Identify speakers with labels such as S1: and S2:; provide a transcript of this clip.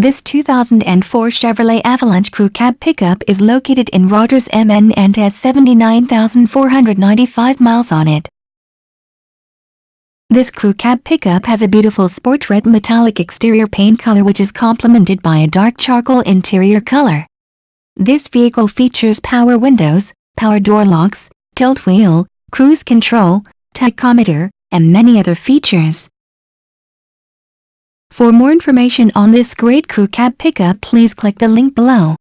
S1: This 2004 Chevrolet Avalanche Crew Cab pickup is located in Rogers, MN and has 79,495 miles on it. This Crew Cab pickup has a beautiful sport red metallic exterior paint color which is complemented by a dark charcoal interior color. This vehicle features power windows, power door locks, tilt wheel, cruise control, tachometer, and many other features. For more information on this great Crew Cab pickup, please click the link below.